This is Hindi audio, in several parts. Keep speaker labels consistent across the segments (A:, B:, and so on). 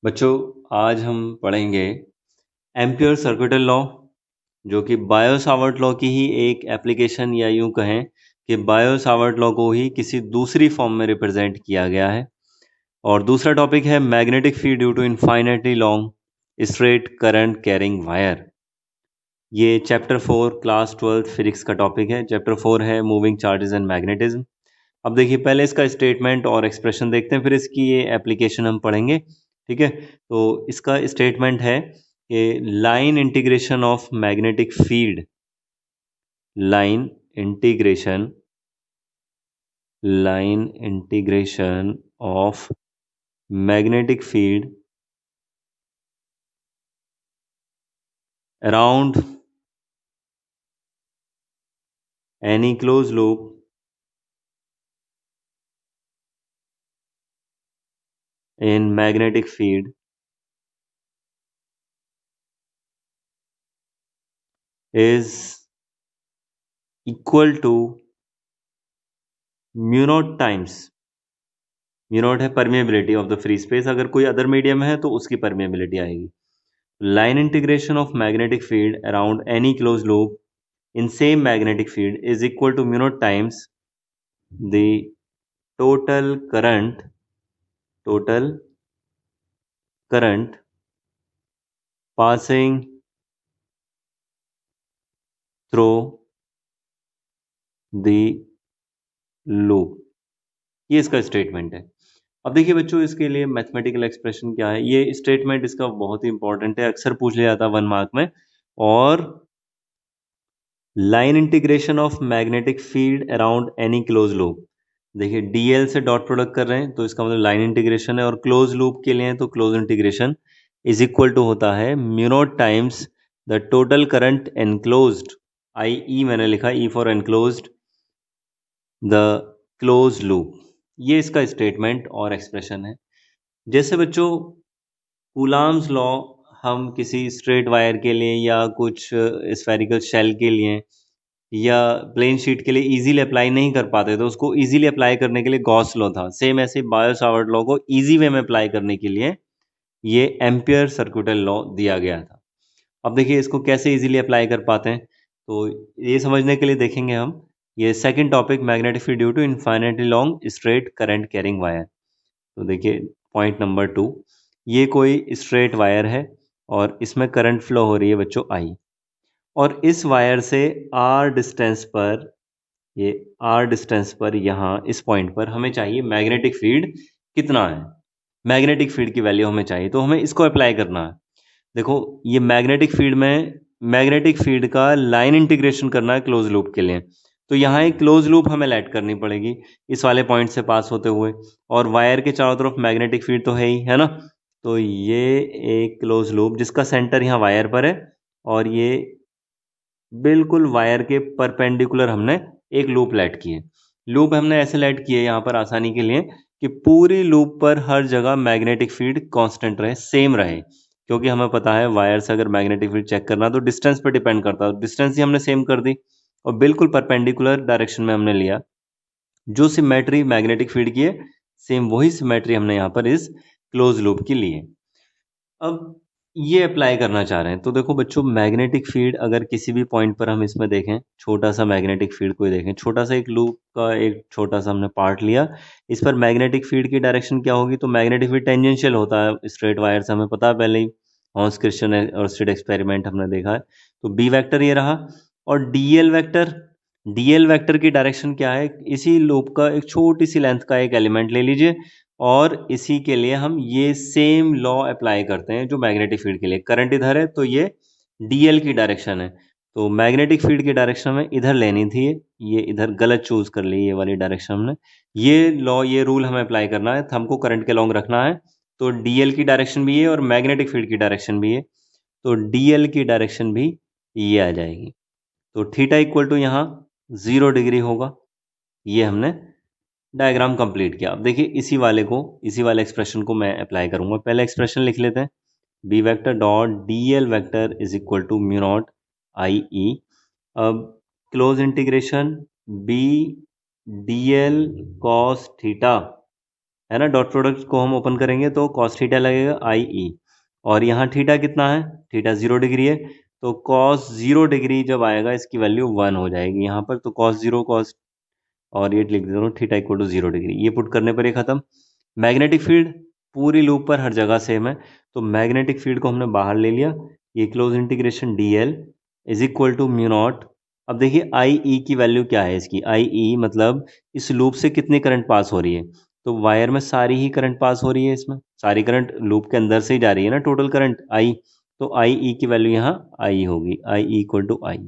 A: बच्चों, आज हम पढ़ेंगे एम्पियर सर्किटल लॉ, जो कि बायो-सावर्ट लॉ की ही एक एप्लीकेशन या यूं कहें कि बायो-सावर्ट लॉ को ही किसी दूसरी फॉर्म में रिप्रेजेंट किया गया है। और दूसरा टॉपिक है magnetic field due to infinitely long straight current carrying wire. ये चैप्टर 4 क्लास 12 फिजिक्स का टॉपिक है। चैप्टर 4 है मूविंग चार्जेस एंड मैग्नेटिज्म। अब देखिए, पहले इसका स्टेटमेंट और एक्सप्रेशन देखते हैं, फिर इसकी ये एप्लीकेशन हम पढ़ेंगे। ठीक है, तो इसका स्टेटमेंट है कि line integration of magnetic field, line integration line integration of magnetic field around any close loop in magnetic field is equal to mu naught times, mu naught है permeability of the free space, अगर कोई अदर मीडियम है तो उसकी परमेबिलिटी आएगी। Line integration of magnetic field around any close loop in same magnetic field is equal to mu naught times the total current passing through the loop। ये इसका स्टेटमेंट है। अब देखिए बच्चों, इसके लिए मैथमेटिकल एक्सप्रेशन क्या है। ये स्टेटमेंट इसका बहुत ही इंपॉर्टेंट है, अक्सर पूछ लिया जाता है 1 मार्क में। और line integration of magnetic field around any close loop, देखिए डीएल से डॉट प्रोडक्ट कर रहे हैं तो इसका मतलब लाइन इंटीग्रेशन है, और क्लोज लूप के लिए तो close integration is equal to होता है mu naught times the total current enclosed, i e मैंने लिखा, e for enclosed, the close loop. ये इसका स्टेटमेंट और एक्सप्रेशन है। जैसे बच्चों, कूलाम्स लॉ हम किसी स्ट्रेट वायर के लिए या कुछ स्फेरिकल शेल के लिए या प्लेन शीट के लिए इजीली अप्लाई नहीं कर पाते, तो उसको इजीली अप्लाई करने के लिए गॉस लॉ था। सेम ऐसे बायो-सावर्ट लॉ को इजी वे में अप्लाई करने के लिए ये एम्पियर सर्किटल लॉ दिया गया था। अब देखिए, इसको कैसे इजीली अप्लाई कर पाते हैं, तो ये समझने के लिए देखेंगे हम ये second topic, magnetic field due to infinitely long straight current carrying wire. तो देखिए पॉइंट नंबर 2, ये कोई स्ट्रेट वायर है और इसमें करंट फ्लो हो रही है बच्चों आई, और इस वायर से आर डिस्टेंस पर, ये आर डिस्टेंस पर, यहाँ इस पॉइंट पर हमें चाहिए मैग्नेटिक फील्ड कितना है, मैग्नेटिक फील्ड की वैल्यू हमें चाहिए, तो हमें इसको अप्लाई करना है। देखो, ये मैग्नेटिक फील्ड में मैग्नेटिक फील्ड का लाइन इंटीग्रेशन करना है क्लोज लूप के लिए, तो यहाँ एक क्लोज लूप हमें ऐड करनी पड़ेगी इस वाले पॉइंट से पास होते हुए, और वायर के चारों तरफ मैग्नेटिक फील्ड तो है ही, है ना। तो ये एक क्लोज लूप जिसका सेंटर यहाँ वायर पर है, और ये बिल्कुल वायर के परपेंडिकुलर हमने एक लूप लेट की है। लूप हमने ऐसे लेट की है यहाँ पर आसानी के लिए कि पूरी लूप पर हर जगह मैग्नेटिक फील्ड कांस्टेंट रहे, सेम रहे, क्योंकि हमें पता है वायर से अगर मैग्नेटिक फील्ड चेक करना तो डिस्टेंस पर डिपेंड करता है। डिस्टेंस ही हमने सेम कर दी और बिल्कुल परपेंडिकुलर डायरेक्शन में हमने लिया। जो सिमेट्री मैग्नेटिक फील्ड की है, सेम वही सिमेट्री हमने यहाँ पर इस क्लोज लूप की ली है। अब ये अप्लाई करना चाह रहे हैं, तो देखो बच्चों, मैग्नेटिक फील्ड अगर किसी भी पॉइंट पर हम इसमें देखें, छोटा सा मैग्नेटिक फील्ड कोई देखें, छोटा सा एक लूप का एक छोटा सा हमने पार्ट लिया, इस पर मैग्नेटिक फील्ड की डायरेक्शन क्या होगी, तो मैग्नेटिक फील्ड टेंजेंशियल होता है स्ट्रेट वायर से, हमें पता है पहले ही, हॉन्स क्रिश्चियन और स्ट्रेट एक्सपेरिमेंट हमने देखा है। तो बी वेक्टर ये रहा, और डीएल वेक्टर की डायरेक्शन क्या है, इसी लूप का एक छोटी सी लेंथ का एक एलिमेंट ले लीजिए, और इसी के लिए हम ये सेम लॉ अप्लाई करते हैं जो मैग्नेटिक फील्ड के लिए। करंट इधर है तो ये डीएल की डायरेक्शन है, तो मैग्नेटिक फील्ड की डायरेक्शन हमें इधर लेनी थी, ये इधर गलत चूज कर ली, ये वाली डायरेक्शन हमने। ये लॉ, ये रूल हमें अप्लाई करना है, हमको करंट के लॉन्ग रखना है, तो डीएल की डायरेक्शन भी ये और मैग्नेटिक फील्ड की डायरेक्शन भी ये, तो डीएल की डायरेक्शन भी ये आ जाएगी। तो थीटा इक्वल टू यहाँ 0 डिग्री होगा। ये हमने डायग्राम कंप्लीट किया। अब देखिए, इसी वाले एक्सप्रेशन को मैं अप्लाई करूंगा। पहले एक्सप्रेशन लिख लेते हैं, B vector dot D L vector is equal to mu naught I E. अब close integration B D L cos theta है ना। डॉट प्रोडक्ट को हम ओपन करेंगे तो कॉस थीटा लगेगा आई ई, और यहाँ थीटा कितना है, थीटा 0 डिग्री है, तो कॉस 0 डिग्री जब आएगा इसकी वैल्यू 1 हो जाएगी यहाँ पर। तो कॉस 0 कॉस, और ये लिख देता हूँ थीटा इक्वल टू 0 डिग्री। ये पुट करने पर ये खत्म। मैग्नेटिक फील्ड पूरी लूप पर हर जगह सेम है, तो मैग्नेटिक फील्ड को हमने बाहर ले लिया। ये close integration D L is equal to mu naught. अब देखिए आई ई की वैल्यू क्या है इसकी, आई ई मतलब इस लूप से कितनी करंट पास हो रही है। तो वायर में सारी ही करंट पास हो रही है, इसमें सारी करंट लूप के अंदर से ही जा रही है ना, टोटल करंट आई। तो आई ई की वैल्यू यहाँ आई होगी, आई ई इक्वल टू आई।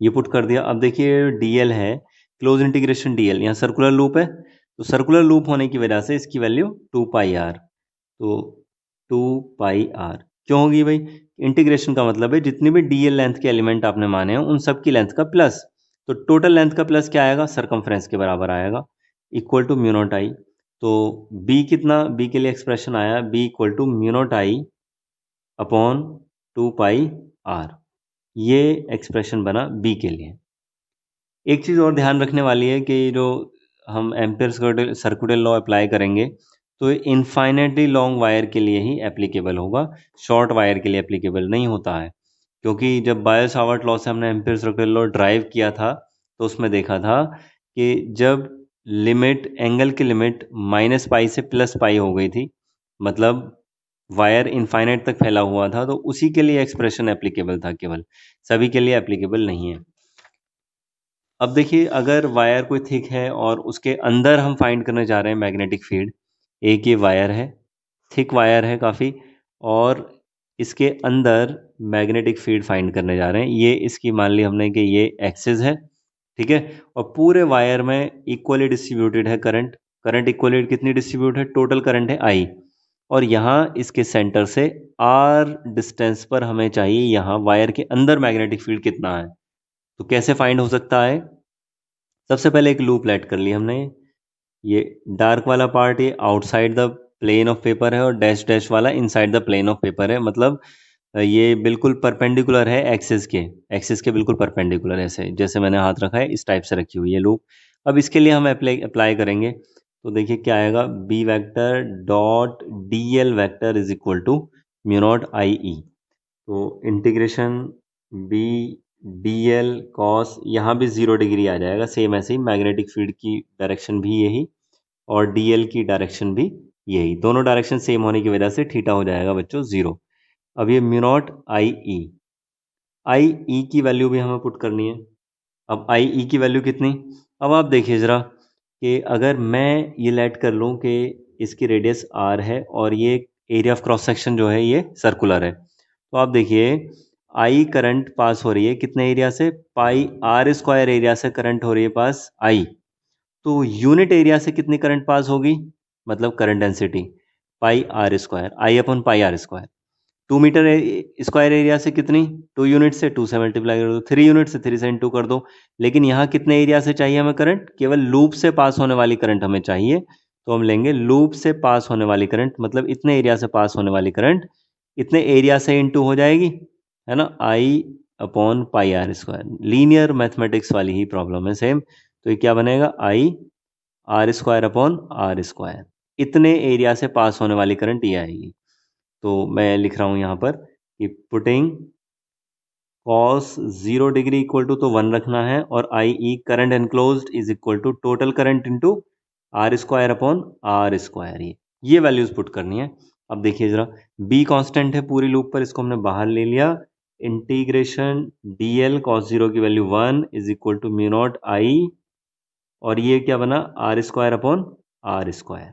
A: ये पुट कर दिया। अब देखिए डीएल है, क्लोज इंटीग्रेशन डीएल, यहाँ सर्कुलर लूप है, तो सर्कुलर लूप होने की वजह से इसकी वैल्यू 2 पाई आर। तो 2 पाई आर क्यों होगी भाई, इंटीग्रेशन का मतलब है जितनी भी डीएल लेंथ के एलिमेंट आपने माने हैं उन सब की लेंथ का प्लस। तो टोटल लेंथ का प्लस क्या आएगा, सरकमफ्रेंस के बराबर आएगा, equal to mu naught I. तो बी कितना, बी के लिए एक्सप्रेशन आया B equal to mu naught I upon 2 pi R. ये एक्सप्रेशन बना बी के लिए। एक चीज़ और ध्यान रखने वाली है कि जो हम एम्पीयर सर्कुलर लॉ अप्लाई करेंगे तो इनफाइनेटली लॉन्ग वायर के लिए ही एप्लीकेबल होगा, शॉर्ट वायर के लिए एप्लीकेबल नहीं होता है। क्योंकि जब बायो सावर्ट लॉ से हमने एम्पीयर सर्कुलर लॉ ड्राइव किया था तो उसमें देखा था कि जब लिमिट, एंगल की लिमिट माइनस पाई से प्लस पाई हो गई थी, मतलब वायर इनफाइनाइट तक फैला हुआ था, तो उसी के लिए एक्सप्रेशन एप्लीकेबल था, केवल सभी के लिए एप्लीकेबल नहीं है। अब देखिए अगर वायर कोई थिक है और उसके अंदर हम फाइंड करने जा रहे हैं मैग्नेटिक फील्ड, एक ये वायर है, थिक वायर है काफ़ी, और इसके अंदर मैग्नेटिक फील्ड फाइंड करने जा रहे हैं। ये इसकी मान ली हमने कि ये एक्सिस है, ठीक है, और पूरे वायर में इक्वली डिस्ट्रीब्यूटेड है करंट। करंट इक्वली कितनी डिस्ट्रीब्यूट है, टोटल करंट है आई, और यहाँ इसके सेंटर से आर डिस्टेंस पर हमें चाहिए यहाँ वायर के अंदर मैग्नेटिक फील्ड कितना है। तो कैसे फाइंड हो सकता है, सबसे पहले एक लूप लेट कर ली हमने। ये डार्क वाला पार्ट ये outside the plane of paper है और डैश डैश वाला inside the plane of paper है, मतलब ये बिल्कुल परपेंडिकुलर है एक्सिस के बिल्कुल परपेंडिकुलर, ऐसे जैसे मैंने हाथ रखा है इस टाइप से रखी हुई है लूप। अब इसके लिए हम अप्लाई करेंगे, तो देखिए क्या आएगा, B vector dot D L vector is equal to mu naught I E. तो integration B D L cos, यहाँ भी 0 डिग्री आ जाएगा, सेम ऐसे ही मैग्नेटिक फील्ड की डायरेक्शन भी यही और डी एल की डायरेक्शन भी यही, दोनों डायरेक्शन सेम होने की वजह से थीटा हो जाएगा बच्चों 0। अब ये म्यू नॉट आई ई की वैल्यू भी हमें पुट करनी है। अब आई ई की वैल्यू कितनी, अब आप देखिए ज़रा कि अगर मैं ये लेट कर लूँ कि इसकी रेडियस आर है और ये एरिया ऑफ क्रॉस सेक्शन जो है ये सर्कुलर है, तो आप देखिए आई करंट पास हो रही है कितने एरिया से, पाई आर स्क्वायर एरिया से करंट हो रही है पास आई। तो यूनिट एरिया से कितनी करंट पास होगी, मतलब current density pi R square, I upon pi R square. 2 metre square area से कितनी, 2 यूनिट से 2 से मल्टीप्लाई कर दो, 3 यूनिट से 3 से इंटू कर दो। लेकिन यहाँ कितने एरिया से चाहिए हमें करंट, केवल लूप से पास होने वाली करंट हमें चाहिए, तो हम लेंगे लूप से पास होने वाली करंट, मतलब इतने एरिया से पास होने वाली करंट इतने एरिया से इंटू हो जाएगी, है ना, I upon pi R square. Linear mathematics वाली ही प्रॉब्लम है सेम। तो ये क्या बनेगा, I R square upon R square, इतने एरिया से पास होने वाली करंट ये आएगी। तो मैं लिख रहा हूँ यहाँ पर कि putting cos 0 degree equal to तो 1 रखना है, और I E current enclosed is equal to total current into R square upon R square, ये वैल्यूज पुट करनी है। अब देखिए जरा, बी कांस्टेंट है पूरी लूप पर, इसको हमने बाहर ले लिया, इंटीग्रेशन डी एल कॉस 0 की value 1 is equal to mu naught I, और ये क्या बना, R square upon R square.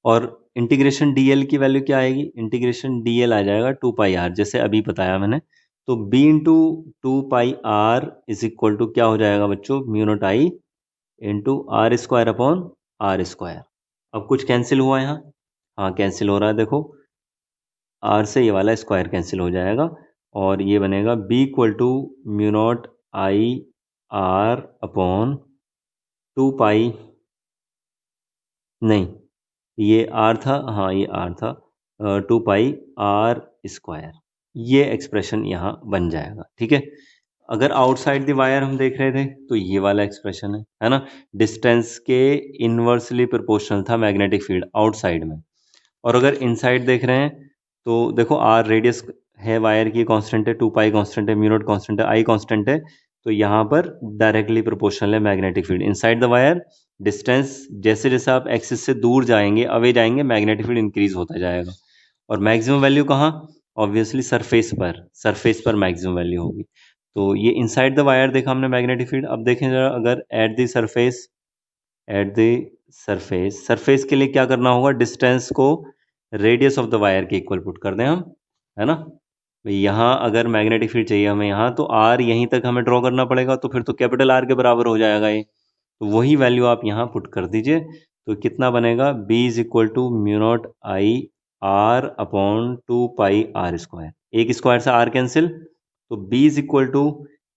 A: और इंटीग्रेशन डीएल की वैल्यू क्या आएगी, इंटीग्रेशन डीएल आ जाएगा 2 पाई आर, जैसे अभी बताया मैंने। तो b into 2 pi R is equal to क्या हो जाएगा बच्चों, mu naught I into R square upon R square. अब कुछ कैंसिल हुआ यहाँ, हाँ कैंसिल हो रहा है, देखो आर से ये वाला स्क्वायर कैंसिल हो जाएगा, और ये बनेगा b equal to mu naught I R upon 2 pi, नहीं ये आर था, हाँ ये आर था, 2 पाई आर स्क्वायर, ये एक्सप्रेशन यहाँ बन जाएगा, ठीक है। अगर आउटसाइड द वायर हम देख रहे थे तो ये वाला एक्सप्रेशन है ना, डिस्टेंस के इनवर्सली प्रोपोर्शनल था मैग्नेटिक फील्ड आउटसाइड में। और अगर इनसाइड देख रहे हैं तो देखो आर रेडियस है वायर की, कांस्टेंट है, 2 पाई कांस्टेंट है, म्यू नॉट कांस्टेंट है, आई कांस्टेंट है, तो यहाँ पर डायरेक्टली प्रोपोर्शनल है magnetic field inside the wire. Distance जैसे जैसे आप एक्सिस से दूर जाएंगे, अवे जाएंगे, मैग्नेटिक फील्ड इंक्रीज होता जाएगा। और मैक्सिमम वैल्यू कहाँ? ऑब्वियसली सरफेस पर मैक्सिमम वैल्यू होगी। तो ये इनसाइड द वायर देखा हमने मैग्नेटिक फील्ड। अब देखें जरा, अगर एट द सरफेस के लिए क्या करना होगा? डिस्टेंस को रेडियस ऑफ द वायर के इक्वल पुट कर दें हम, है ना। यहाँ अगर मैग्नेटिक फील्ड चाहिए हमें यहाँ, तो आर यहीं तक हमें ड्रॉ करना पड़ेगा, तो फिर तो कैपिटल आर के बराबर हो जाएगा ये। तो वही वैल्यू आप यहाँ पुट कर दीजिए, तो कितना बनेगा? B is equal to mu naught I R upon 2 pi R square. एक स्क्वायर से आर कैंसिल, तो B is equal to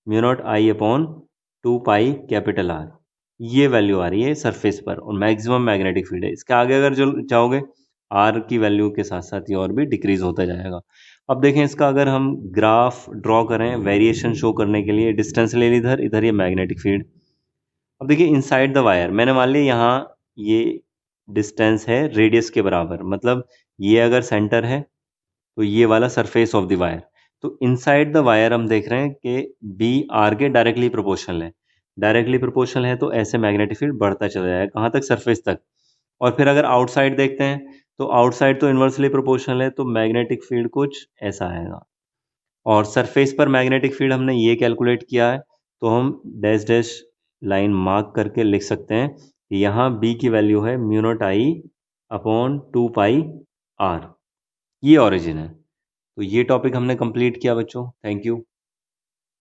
A: mu naught I upon 2 pi capital R. ये वैल्यू आ रही है सरफेस पर और मैक्सिमम मैग्नेटिक फील्ड है। इसके आगे अगर जो चाहोगे आर की वैल्यू के साथ साथ ये और भी डिक्रीज होता जाएगा। अब देखें इसका, अगर हम ग्राफ ड्रॉ करें वेरिएशन शो करने के लिए, डिस्टेंस ले ली इधर, इधर ये मैग्नेटिक फील्ड। अब देखिए इनसाइड द वायर मैंने मान लिया यहाँ ये डिस्टेंस है रेडियस के बराबर, मतलब ये अगर सेंटर है तो ये वाला सरफेस ऑफ द वायर। तो इनसाइड द वायर हम देख रहे हैं कि बी आर के डायरेक्टली प्रोपोर्शनल है। डायरेक्टली प्रोपोर्शनल है तो ऐसे मैग्नेटिक फील्ड बढ़ता चला जाएगा, कहाँ तक? सरफेस तक। और फिर अगर आउटसाइड देखते हैं तो आउटसाइड तो इन्वर्सली प्रोपोर्शनल है, तो मैग्नेटिक फील्ड कुछ ऐसा आएगा। और सरफेस पर मैग्नेटिक फील्ड हमने ये कैलकुलेट किया है, तो हम डैश डैश लाइन मार्क करके लिख सकते हैं कि यहाँ बी की वैल्यू है mu naught I upon 2 pi R. ये ओरिजिन है। तो ये टॉपिक हमने कंप्लीट किया बच्चों, थैंक यू।